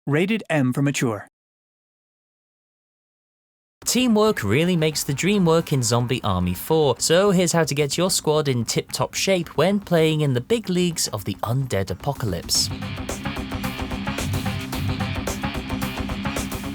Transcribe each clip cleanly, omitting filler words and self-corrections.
Rated M for mature. Teamwork really makes the dream work in Zombie Army 4, so here's how to get your squad in tip-top shape when playing in the big leagues of the undead apocalypse.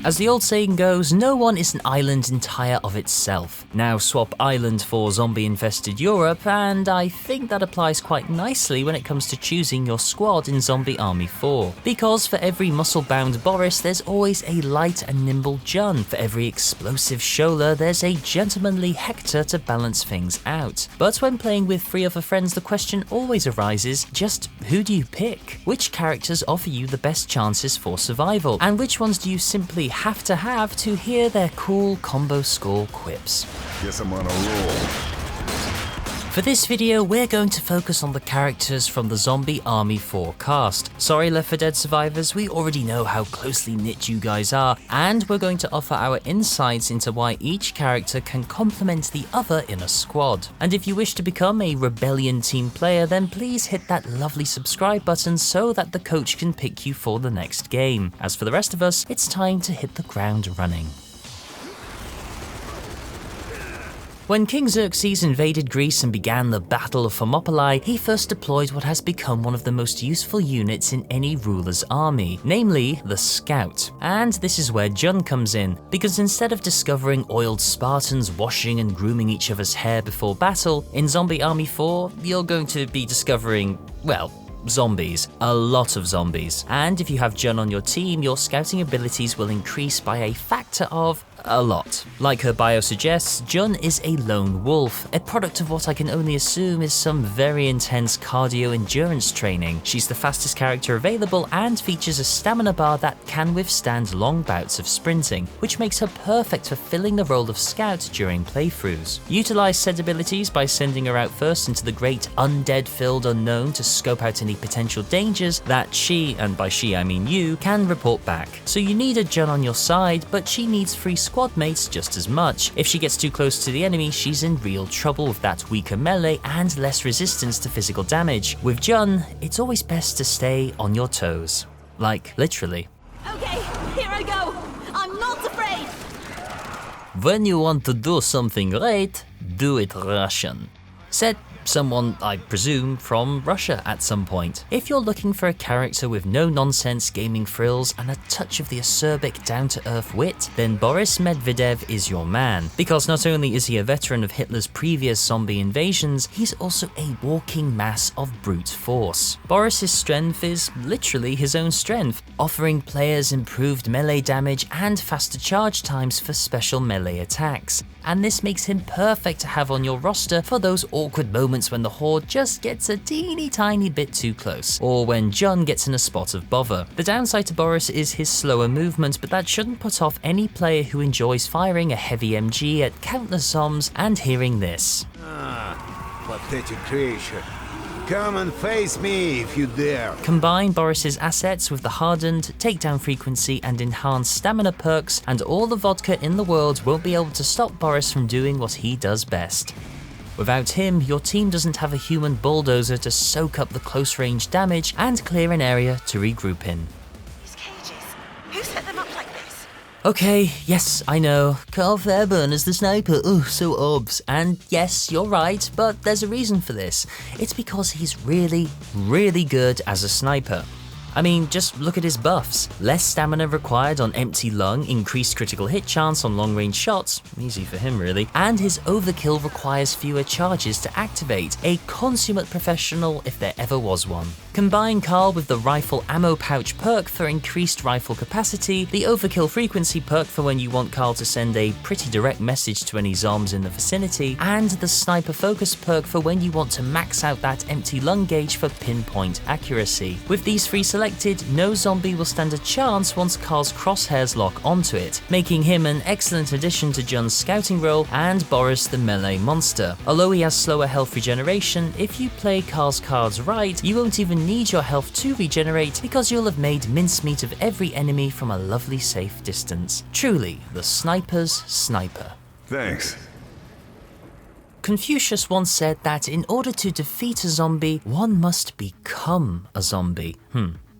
As the old saying goes, no one is an island entire of itself. Now swap island for zombie-infested Europe, and I think that applies quite nicely when it comes to choosing your squad in Zombie Army 4. Because for every muscle-bound Boris, there's always a light and nimble Jun. For every explosive Shola, there's a gentlemanly Hector to balance things out. But when playing with 3 other friends, the question always arises, just who do you pick? Which characters offer you the best chances for survival? And which ones do you simply have to hear their cool combo score quips? Guess I'm on a roll. For this video, we're going to focus on the characters from the Zombie Army 4 cast. Sorry Left 4 Dead survivors, we already know how closely knit you guys are, and we're going to offer our insights into why each character can complement the other in a squad. And if you wish to become a Rebellion team player, then please hit that lovely subscribe button so that the coach can pick you for the next game. As for the rest of us, it's time to hit the ground running. When King Xerxes invaded Greece and began the Battle of Thermopylae, he first deployed what has become one of the most useful units in any ruler's army, namely the Scout. And this is where Jun comes in, because instead of discovering oiled Spartans washing and grooming each other's hair before battle, in Zombie Army 4, you're going to be discovering, well, zombies. A lot of zombies. And if you have Jun on your team, your scouting abilities will increase by a factor of a lot. Like her bio suggests, Jun is a lone wolf, a product of what I can only assume is some very intense cardio endurance training. She's the fastest character available and features a stamina bar that can withstand long bouts of sprinting, which makes her perfect for filling the role of scout during playthroughs. Utilize said abilities by sending her out first into the great undead-filled unknown to scope out any potential dangers that she, and by she I mean you, can report back. So you need a Jun on your side, but she needs 3 squad mates just as much. If she gets too close to the enemy, she's in real trouble with that weaker melee and less resistance to physical damage. With Jun, it's always best to stay on your toes. Like, literally. Okay, here I go. I'm not afraid. When you want to do something right, do it Russian. Said someone, I presume, from Russia at some point. If you're looking for a character with no-nonsense gaming frills and a touch of the acerbic down-to-earth wit, then Boris Medvedev is your man. Because not only is he a veteran of Hitler's previous zombie invasions, he's also a walking mass of brute force. Boris's strength is literally his own strength, offering players improved melee damage and faster charge times for special melee attacks. And this makes him perfect to have on your roster for those awkward moments when the horde just gets a teeny tiny bit too close, or when Jun gets in a spot of bother. The downside to Boris is his slower movement, but that shouldn't put off any player who enjoys firing a heavy MG at countless zombies and hearing this. Pathetic creature. Come and face me if you dare. Combine Boris's assets with the hardened, takedown frequency and enhanced stamina perks, and all the vodka in the world won't be able to stop Boris from doing what he does best. Without him, your team doesn't have a human bulldozer to soak up the close-range damage and clear an area to regroup in. These cages. Who set them up like this? Okay, yes, I know. Karl Fairburn is the sniper, so obs. And yes, you're right, but there's a reason for this. It's because he's really, really good as a sniper. I mean, just look at his buffs. Less stamina required on empty lung, increased critical hit chance on long-range shots, easy for him really, and his overkill requires fewer charges to activate, a consummate professional if there ever was one. Combine Karl with the rifle ammo pouch perk for increased rifle capacity, the overkill frequency perk for when you want Karl to send a pretty direct message to any zombs in the vicinity, and the sniper focus perk for when you want to max out that empty lung gauge for pinpoint accuracy. With these 3 selected, no zombie will stand a chance once Karl's crosshairs lock onto it, making him an excellent addition to Jun's scouting role and Boris the melee monster. Although he has slower health regeneration, if you play Karl's cards right, you won't even need your health to regenerate because you'll have made mincemeat of every enemy from a lovely safe distance. Truly, the sniper's sniper. Thanks. Confucius once said that in order to defeat a zombie, one must become a zombie.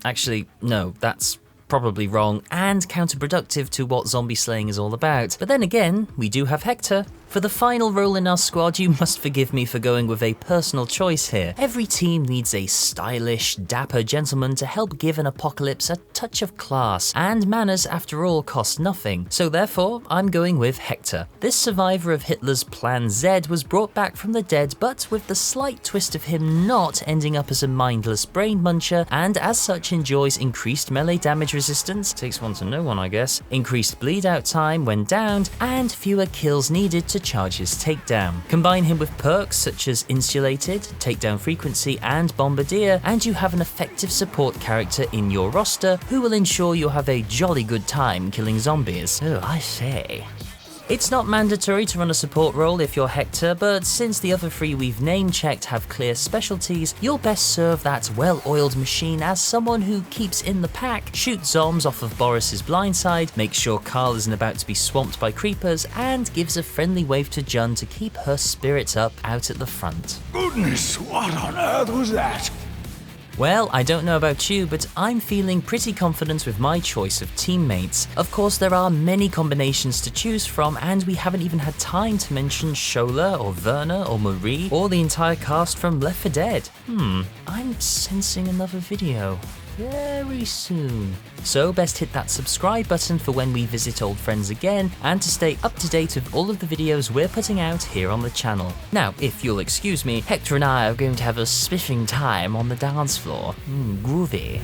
Actually, no, that's probably wrong and counterproductive to what zombie slaying is all about. But then again, we do have Hector. For the final role in our squad, you must forgive me for going with a personal choice here. Every team needs a stylish, dapper gentleman to help give an apocalypse a touch of class, and manners after all cost nothing. So therefore, I'm going with Hector. This survivor of Hitler's Plan Z was brought back from the dead, but with the slight twist of him not ending up as a mindless brain muncher, and as such enjoys increased melee damage resistance, takes one to know one I guess, increased bleed out time when downed, and fewer kills needed to charge his takedown. Combine him with perks such as Insulated, Takedown Frequency, and Bombardier, and you have an effective support character in your roster who will ensure you'll have a jolly good time killing zombies. Oh, I say. It's not mandatory to run a support role if you're Hector, but since the other three we've name-checked have clear specialties, you'll best serve that well-oiled machine as someone who keeps in the pack, shoots zombs off of Boris's blindside, makes sure Karl isn't about to be swamped by creepers, and gives a friendly wave to Jun to keep her spirits up out at the front. Goodness, what on earth was that? Well, I don't know about you, but I'm feeling pretty confident with my choice of teammates. Of course, there are many combinations to choose from, and we haven't even had time to mention Shola or Werner or Marie or the entire cast from Left 4 Dead. I'm sensing another video very soon. So best hit that subscribe button for when we visit old friends again, and to stay up to date with all of the videos we're putting out here on the channel. Now, if you'll excuse me, Hector and I are going to have a spiffing time on the dance floor. Groovy.